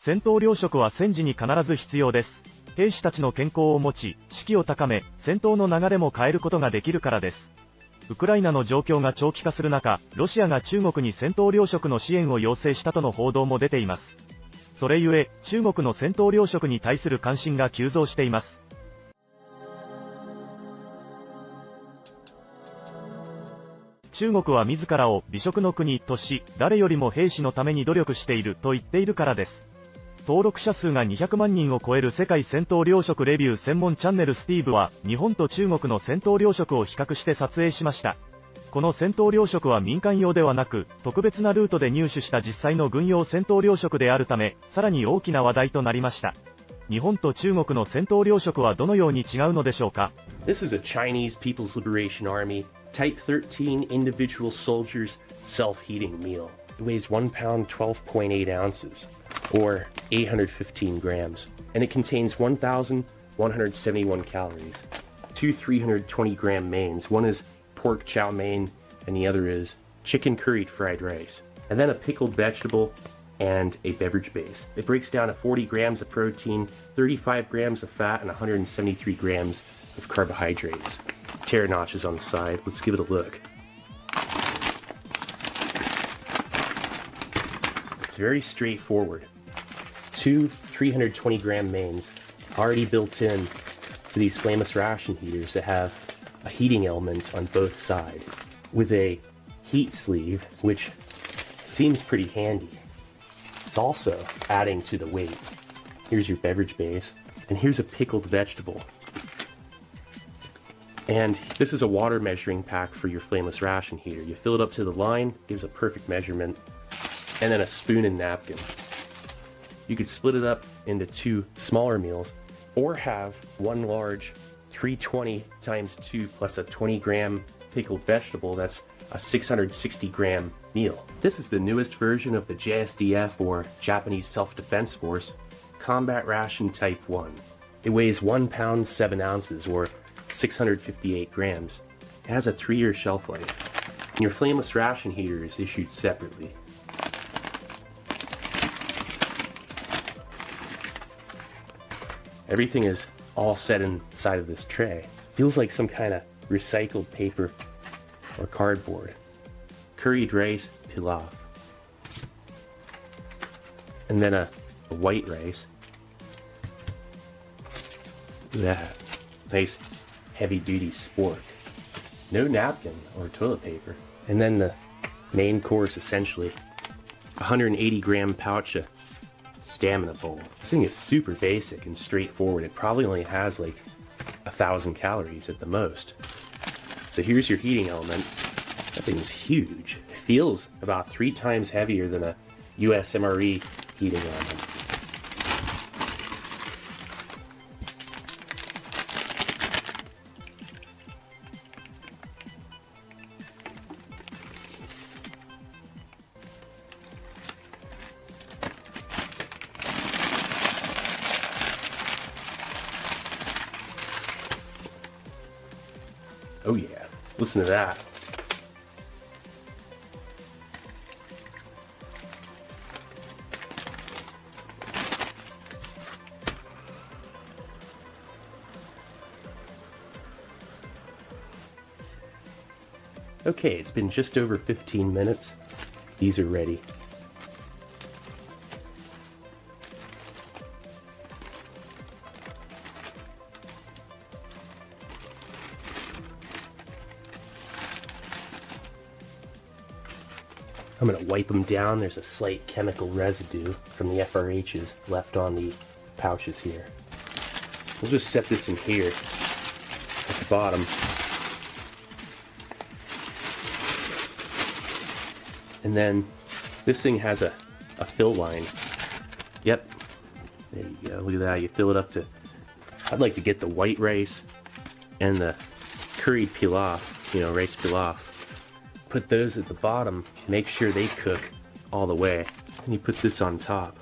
戦闘糧食は戦時に必ず必要です。兵士たちの健康を持ち、士気を高め、戦闘の流れも変えることができるからです。ウクライナの状況が長期化する中、ロシアが中国に戦闘糧食の支援を要請したとの報道も出ています。それゆえ、中国の戦闘糧食に対する関心が急増しています。中国は自らを美食の国とし、誰よりも兵士のために努力していると言っているからです。登録者数が200万人を超える世界戦闘糧食レビュー専門チャンネルスティーブは、日本と中国の戦闘糧食を比較して撮影しました。この戦闘糧食は民間用ではなく、特別なルートで入手した実際の軍用戦闘糧食であるため、さらに大きな話題となりました。日本と中国の戦闘糧食はどのように違うのでしょうか。 This is a Chinese People's Liberation Army Type 13 individual soldiers self-heating meal. It weighs 1 pound 12.8 ounces, or 815 grams, and it contains 1,171 calories. Two 320-gram mains. One is pork chow mein, and the other is chicken curried fried rice. And then a pickled vegetable and a beverage base. It breaks down to 40 grams of protein, 35 grams of fat, and 173 grams of carbohydrates. Tear notches on the side. Let's give it a look. It's very straightforward. Two 320-gram mains already built in to these flameless ration heaters that have a heating element on both sides with a heat sleeve, which seems pretty handy. It's also adding to the weight. Here's your beverage base, and here's a pickled vegetable. And this is a water measuring pack for your flameless ration heater. You fill it up to the line, gives a perfect measurement, and then a spoon and napkin. You could split it up into two smaller meals, or have one large 320 times 2 plus a 20-gram pickled vegetable. That's a 660-gram meal. This is the newest version of the JSDF, or Japanese Self-Defense Force, Combat Ration Type 1. It weighs 1 pound 7 ounces, or 658 grams. It has a 3-year shelf life. And your flameless ration heater is issued separately. Everything is all set inside of this tray. Feels like some kind of recycled paper or cardboard. Curried rice pilaf. And then a white rice. Look at that. Nice heavy-duty spork. No napkin or toilet paper. And then the main course, essentially. 180-gram pouch of stamina bowl. This thing is super basic and straightforward. It probably only has like 1,000 calories at the most. So here's your heating element. That thing's huge. It feels about 3 times heavier than a USMRE heating element. Oh yeah, listen to that. Okay, it's been just over 15 minutes. These are ready. I'm going to wipe them down. There's a slight chemical residue from the FRHs left on the pouches here. We'll just set this in here at the bottom. And then this thing has a fill line. Yep. There you go. Look at that. You fill it up to... I'd like to get the white rice and the curried pilaf, rice pilaf. Put those at the bottom, make sure they cook all the way, and you put this on top.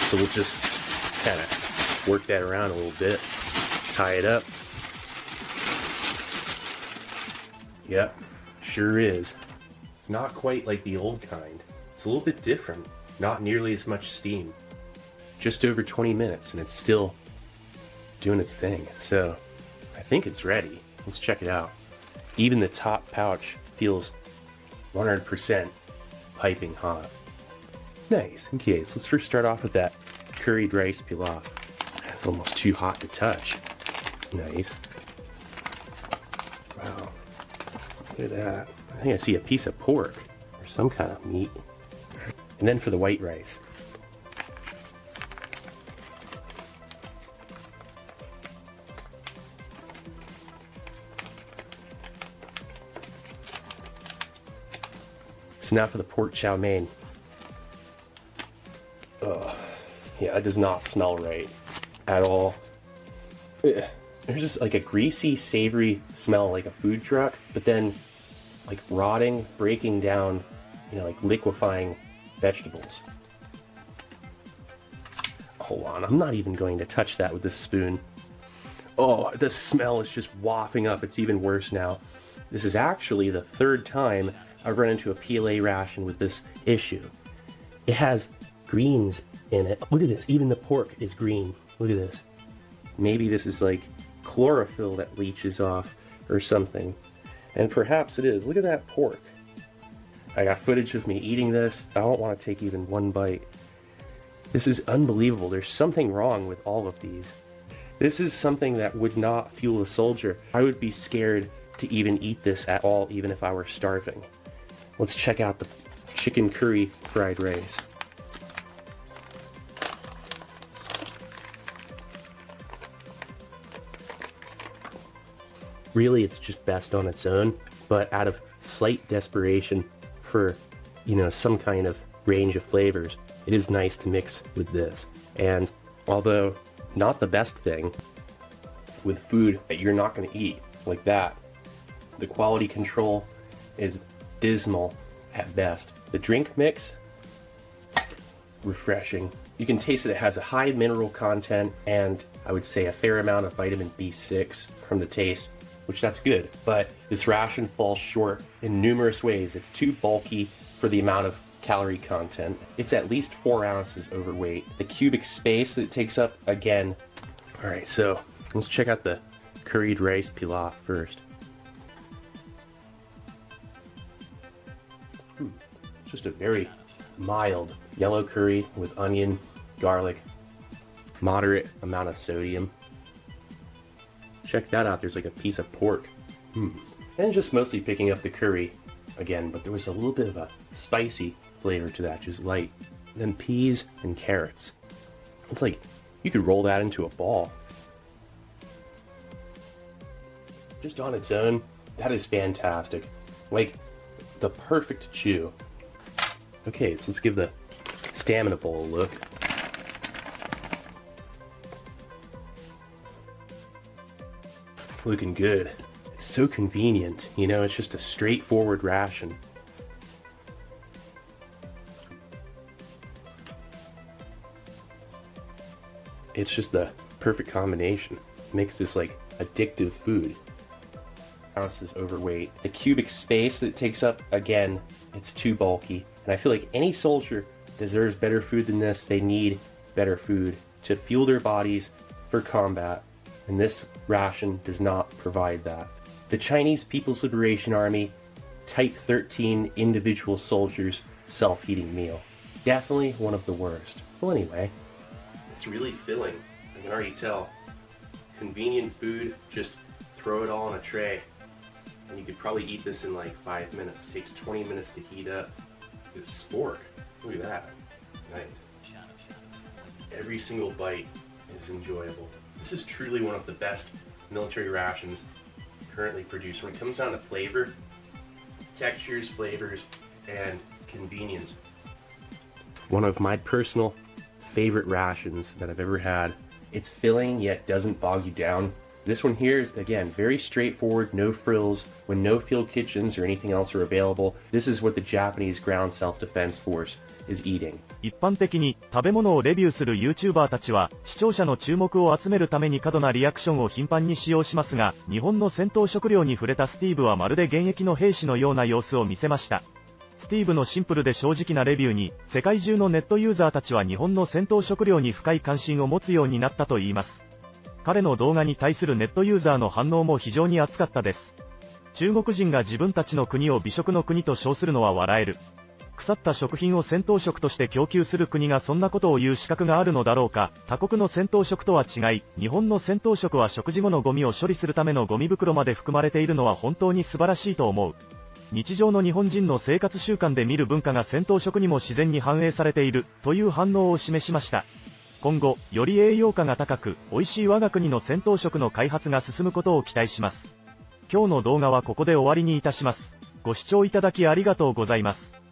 So we'll just kind of work that around a little bit, tie it up. Yep, sure is. It's not quite like the old kind. It's a little bit different. Not nearly as much steam. Just over 20 minutes and it's still doing its thing. So I think it's ready. Let's check it out. Even the top pouch feels 100% piping hot. Nice. Okay, so let's first start off with that curried rice pilaf. That's almost too hot to touch. Nice. Wow. Look at that. I think I see a piece of pork or some kind of meat. And then for the white rice. So now for the pork chow mein. Ugh. Yeah, it does not smell right at all. Ugh. There's just like a greasy, savory smell like a food truck, but then like rotting, breaking down, you know, like liquefying vegetables. Hold on, I'm not even going to touch that with this spoon. Oh, the smell is just wafting up. It's even worse now. This is actually the third time I've run into a PLA ration with this issue. It has greens in it. Look at this, even the pork is green. Look at this. Maybe this is like chlorophyll that leaches off or something. And perhaps it is. Look at that pork. I got footage of me eating this. I don't want to take even one bite. This is unbelievable. There's something wrong with all of these. This is something that would not fuel a soldier. I would be scared to even eat this at all, even if I were starving. Let's check out the chicken curry fried rice. Really, it's just best on its own, but out of slight desperation for, you know, some kind of range of flavors, it is nice to mix with this. And although not the best thing with food that you're not going to eat like that, the quality control is dismal at best. The drink mix, refreshing. You can taste that it has a high mineral content and I would say a fair amount of vitamin B6 from the taste, which that's good. But this ration falls short in numerous ways. It's too bulky for the amount of calorie content. It's at least 4 ounces overweight. The cubic space that it takes up, again. All right, so let's check out the curried rice pilaf first. Just a very mild yellow curry with onion, garlic, moderate amount of sodium. Check that out, there's like a piece of pork. And just mostly picking up the curry again, but there was a little bit of a spicy flavor to that, just light. Then peas and carrots. It's like you could roll that into a ball. Just on its own, that is fantastic. Like the perfect chew. Okay, so let's give the stamina bowl a look. Looking good. It's so convenient, you know, it's just a straightforward ration. It's just the perfect combination. It makes this like addictive food. Ounces overweight. The cubic space that it takes up, again, it's too bulky. And I feel like any soldier deserves better food than this. They need better food to fuel their bodies for combat. And this ration does not provide that. The Chinese People's Liberation Army Type 13 individual soldiers self-heating meal. Definitely one of the worst. Well, anyway, it's really filling. I can already tell. Convenient food, just throw it all on a tray. And you could probably eat this in like 5 minutes. It takes 20 minutes to heat up. It's spork. Look at that. Nice. Every single bite is enjoyable. This is truly one of the best military rations currently produced when it comes down to flavor, textures, flavors, and convenience. One of my personal favorite rations that I've ever had. It's filling yet doesn't bog you down. This one here is, again, very straightforward, no frills. When no field kitchens or anything else are available, this is what the Japanese Ground Self-Defense Force is eating. 一般的に食べ物をレビューする YouTuber たちは視聴者の注目を集めるために過度なリアクションを頻繁に使用しますが、日本の戦闘食糧に触れたスティーブはまるで現役の兵士のような様子を見せました。ティーブのシンプルで正直なレビューに、世界中のネットユーザーたちは日本の戦闘食料に深い関心を持つようになったといいます。彼の動画に対するネットユーザーの反応も非常に熱かったです。中国人が自分たちの国を美食の国と称するのは笑える。腐った食品を戦闘食として供給する国がそんなことを言う資格があるのだろうか。他国の戦闘食とは違い、日本の戦闘食は食事後のゴミを処理するためのゴミ袋まで含まれているのは本当に素晴らしいと思う。日常の日本人の生活習慣で見る文化が戦闘食にも自然に反映されているという反応を示しました。今後、より栄養価が高く、美味しい我が国の戦闘食の開発が進むことを期待します。今日の動画はここで終わりにいたします。ご視聴いただきありがとうございます。